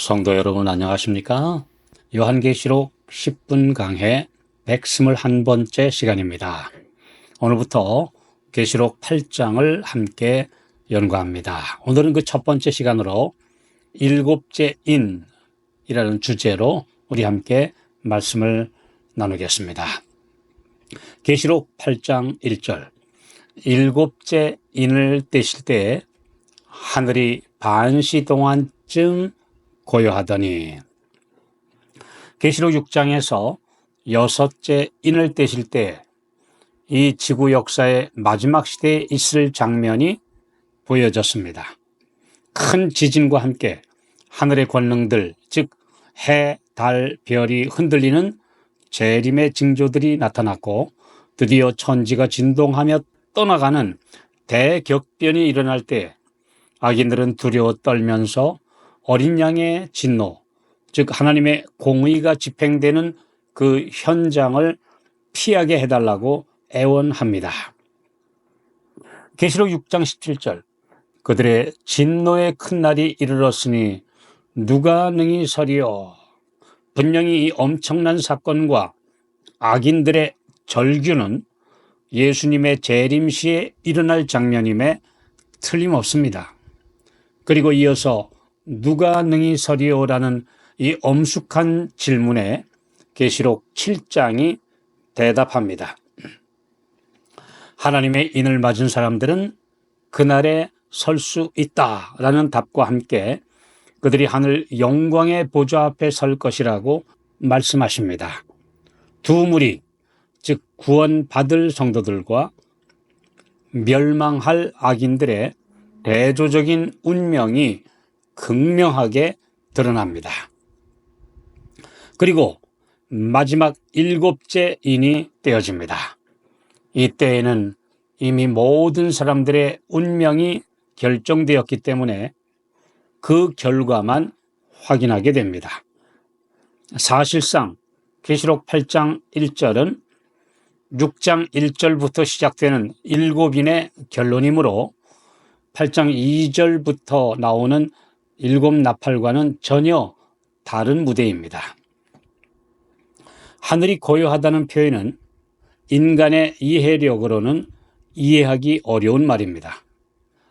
성도 여러분 안녕하십니까? 요한계시록 10분 강해 121번째 시간입니다. 오늘부터 계시록 8장을 함께 연구합니다. 오늘은 그 첫 번째 시간으로 일곱째 인이라는 주제로 우리 함께 말씀을 나누겠습니다. 계시록 8장 1절 일곱째 인을 떼실 때 하늘이 반시 동안쯤 고요하더니, 계시록 6장에서 여섯째 인을 떼실 때 이 지구 역사의 마지막 시대에 있을 장면이 보여졌습니다. 큰 지진과 함께 하늘의 권능들, 즉 해, 달, 별이 흔들리는 재림의 징조들이 나타났고, 드디어 천지가 진동하며 떠나가는 대격변이 일어날 때 악인들은 두려워 떨면서 어린 양의 진노, 즉 하나님의 공의가 집행되는 그 현장을 피하게 해달라고 애원합니다. 계시록 6장 17절 그들의 진노의 큰 날이 이르렀으니 누가 능히 서리요. 분명히 이 엄청난 사건과 악인들의 절규는 예수님의 재림 시에 일어날 장면임에 틀림없습니다. 그리고 이어서 누가 능히 서리오라는 이 엄숙한 질문에 계시록 7장이 대답합니다. 하나님의 인을 맞은 사람들은 그날에 설 수 있다라는 답과 함께 그들이 하늘 영광의 보좌 앞에 설 것이라고 말씀하십니다. 두 무리, 즉 구원받을 성도들과 멸망할 악인들의 대조적인 운명이 극명하게 드러납니다. 그리고 마지막 일곱째 인이 떼어집니다. 이때에는 이미 모든 사람들의 운명이 결정되었기 때문에 그 결과만 확인하게 됩니다. 사실상 계시록 8장 1절은 6장 1절부터 시작되는 일곱인의 결론이므로 8장 2절부터 나오는 일곱 나팔과는 전혀 다른 무대입니다. 하늘이 고요하다는 표현은 인간의 이해력으로는 이해하기 어려운 말입니다.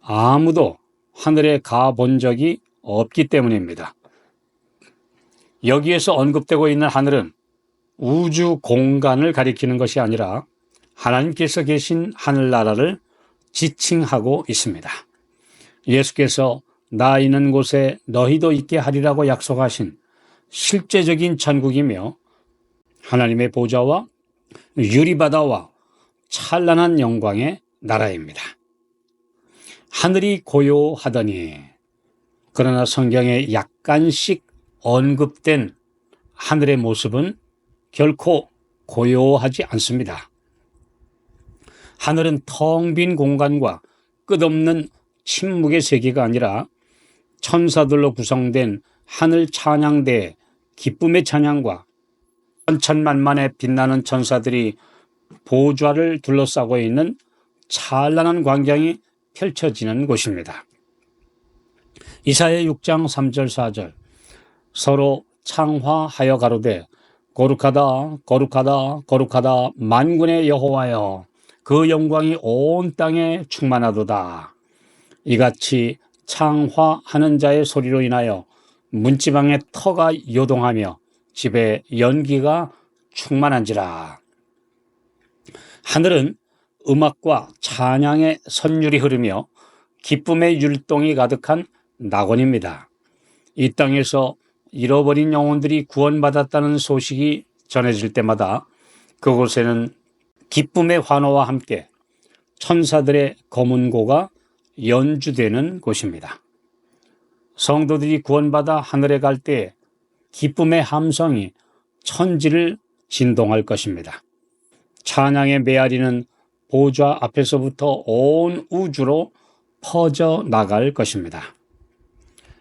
아무도 하늘에 가본 적이 없기 때문입니다. 여기에서 언급되고 있는 하늘은 우주 공간을 가리키는 것이 아니라 하나님께서 계신 하늘나라를 지칭하고 있습니다. 예수께서 나 있는 곳에 너희도 있게 하리라고 약속하신 실제적인 천국이며 하나님의 보좌와 유리바다와 찬란한 영광의 나라입니다. 하늘이 고요하더니, 그러나 성경에 약간씩 언급된 하늘의 모습은 결코 고요하지 않습니다. 하늘은 텅 빈 공간과 끝없는 침묵의 세계가 아니라 천사들로 구성된 하늘 찬양대의 기쁨의 찬양과 천천만만에 빛나는 천사들이 보좌를 둘러싸고 있는 찬란한 광경이 펼쳐지는 곳입니다. 이사야 6장 3절 4절 서로 창화하여 가로되 거룩하다 거룩하다 거룩하다 만군의 여호와여 그 영광이 온 땅에 충만하도다. 이같이 창화하는 자의 소리로 인하여 문지방의 터가 요동하며 집에 연기가 충만한지라. 하늘은 음악과 찬양의 선율이 흐르며 기쁨의 율동이 가득한 낙원입니다. 이 땅에서 잃어버린 영혼들이 구원받았다는 소식이 전해질 때마다 그곳에는 기쁨의 환호와 함께 천사들의 검은고가 연주되는 곳입니다. 성도들이 구원받아 하늘에 갈 때 기쁨의 함성이 천지를 진동할 것입니다. 찬양의 메아리는 보좌 앞에서부터 온 우주로 퍼져 나갈 것입니다.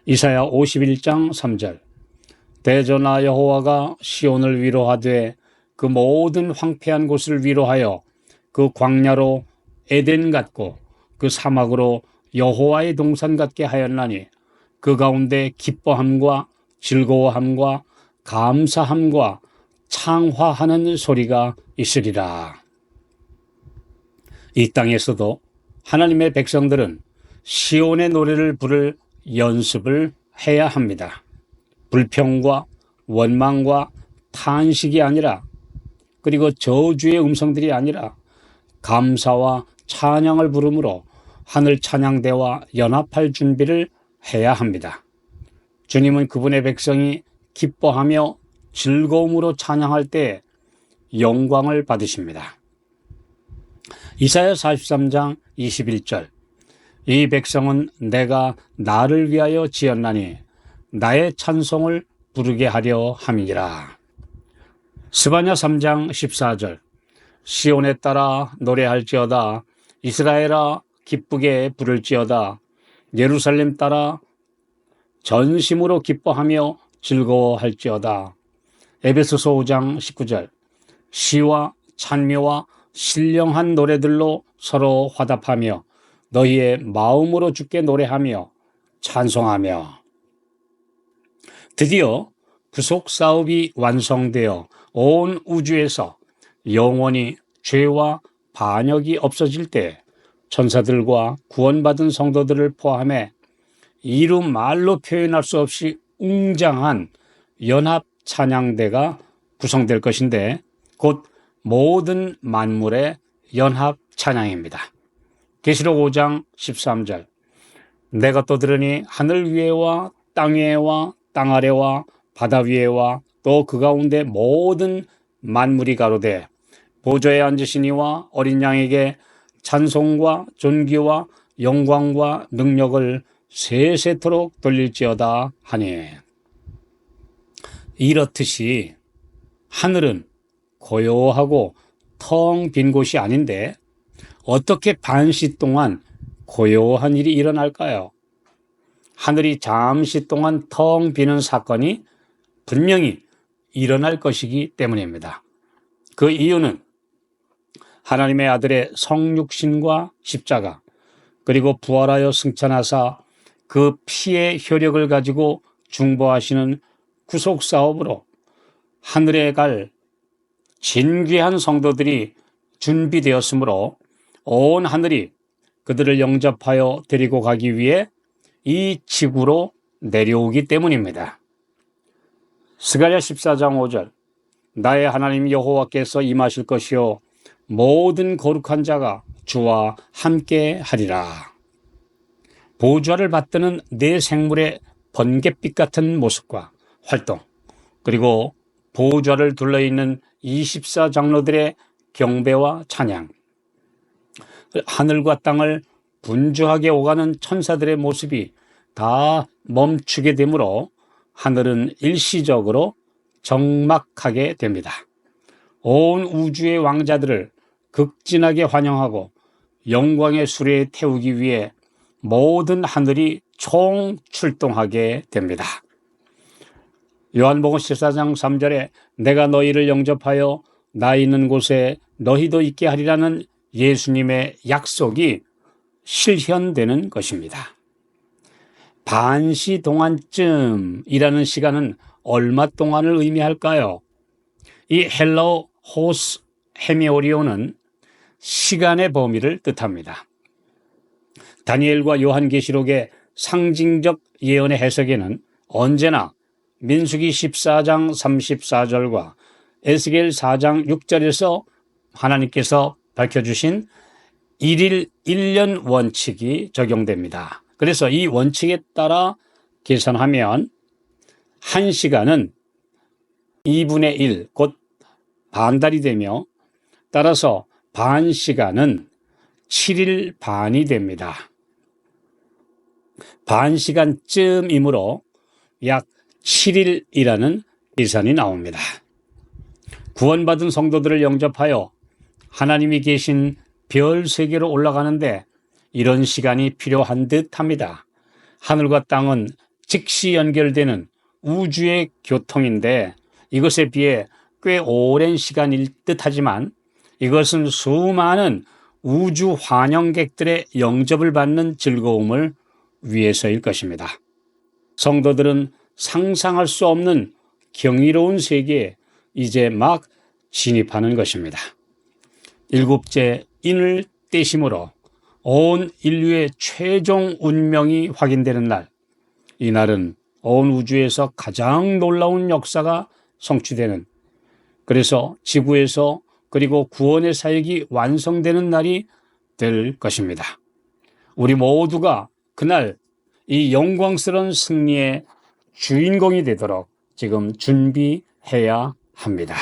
이사야 51장 3절 대전하 여호와가 시온을 위로하되 그 모든 황폐한 곳을 위로하여 그 광야로 에덴 같고 그 사막으로 여호와의 동산 같게 하였나니 그 가운데 기뻐함과 즐거워함과 감사함과 창화하는 소리가 있으리라. 이 땅에서도 하나님의 백성들은 시온의 노래를 부를 연습을 해야 합니다. 불평과 원망과 탄식이 아니라, 그리고 저주의 음성들이 아니라 감사와 찬양을 부르므로 하늘 찬양대와 연합할 준비를 해야 합니다. 주님은 그분의 백성이 기뻐하며 즐거움으로 찬양할 때 영광을 받으십니다. 이사야 43장 21절, 이 백성은 내가 나를 위하여 지었나니 나의 찬송을 부르게 하려 함이니라. 스바냐 3장 14절, 시온에 따라 노래할지어다, 이스라엘아 기쁘게 부를지어다, 예루살렘 따라 전심으로 기뻐하며 즐거워할지어다. 에베소서 5장 19절, 시와 찬미와 신령한 노래들로 서로 화답하며 너희의 마음으로 주께 노래하며 찬송하며. 드디어 구속 사업이 완성되어 온 우주에서 영원히 죄와 반역이 없어질 때 천사들과 구원받은 성도들을 포함해 이루 말로 표현할 수 없이 웅장한 연합 찬양대가 구성될 것인데, 곧 모든 만물의 연합 찬양입니다. 계시록 5장 13절, 내가 또 들으니 하늘 위에와 땅 위에와 땅 아래와 바다 위에와 또 그 가운데 모든 만물이 가로되 보좌에 앉으신 이와 어린 양에게 찬송과 존귀와 영광과 능력을 세세토록 돌릴지어다 하니. 이렇듯이 하늘은 고요하고 텅 빈 곳이 아닌데 어떻게 반시 동안 고요한 일이 일어날까요? 하늘이 잠시 동안 텅 비는 사건이 분명히 일어날 것이기 때문입니다. 그 이유는 하나님의 아들의 성육신과 십자가, 그리고 부활하여 승천하사 그 피의 효력을 가지고 중보하시는 구속사업으로 하늘에 갈 진귀한 성도들이 준비되었으므로 온 하늘이 그들을 영접하여 데리고 가기 위해 이 지구로 내려오기 때문입니다. 스가랴 14장 5절, 나의 하나님 여호와께서 임하실 것이요 모든 거룩한 자가 주와 함께 하리라. 보좌를 받드는 네 생물의 번갯빛 같은 모습과 활동, 그리고 보좌를 둘러있는 24장로들의 경배와 찬양, 하늘과 땅을 분주하게 오가는 천사들의 모습이 다 멈추게 되므로 하늘은 일시적으로 적막하게 됩니다. 온 우주의 왕자들을 극진하게 환영하고 영광의 수레에 태우기 위해 모든 하늘이 총출동하게 됩니다. 요한복음 14장 3절에 내가 너희를 영접하여 나 있는 곳에 너희도 있게 하리라는 예수님의 약속이 실현되는 것입니다. 반시 동안쯤이라는 시간은 얼마 동안을 의미할까요? 이 헬라어 호스 헤미오리오는 시간의 범위를 뜻합니다. 다니엘과 요한계시록의 상징적 예언의 해석에는 언제나 민수기 14장 34절과 에스겔 4장 6절에서 하나님께서 밝혀주신 1일 1년 원칙이 적용됩니다. 그래서 이 원칙에 따라 계산하면 1시간은 2분의 1, 곧 반달이 되며, 따라서 반 시간은 7일 반이 됩니다. 반 시간쯤이므로 약 7일이라는 계산이 나옵니다. 구원받은 성도들을 영접하여 하나님이 계신 별 세계로 올라가는데 이런 시간이 필요한 듯 합니다. 하늘과 땅은 즉시 연결되는 우주의 교통인데 이것에 비해 꽤 오랜 시간일 듯 하지만 이것은 수많은 우주 환영객들의 영접을 받는 즐거움을 위해서일 것입니다. 성도들은 상상할 수 없는 경이로운 세계에 이제 막 진입하는 것입니다. 일곱째 인을 떼심으로 온 인류의 최종 운명이 확인되는 날, 이 날은 온 우주에서 가장 놀라운 역사가 성취되는, 그래서 지구에서 그리고 구원의 사역이 완성되는 날이 될 것입니다. 우리 모두가 그날 이 영광스러운 승리의 주인공이 되도록 지금 준비해야 합니다.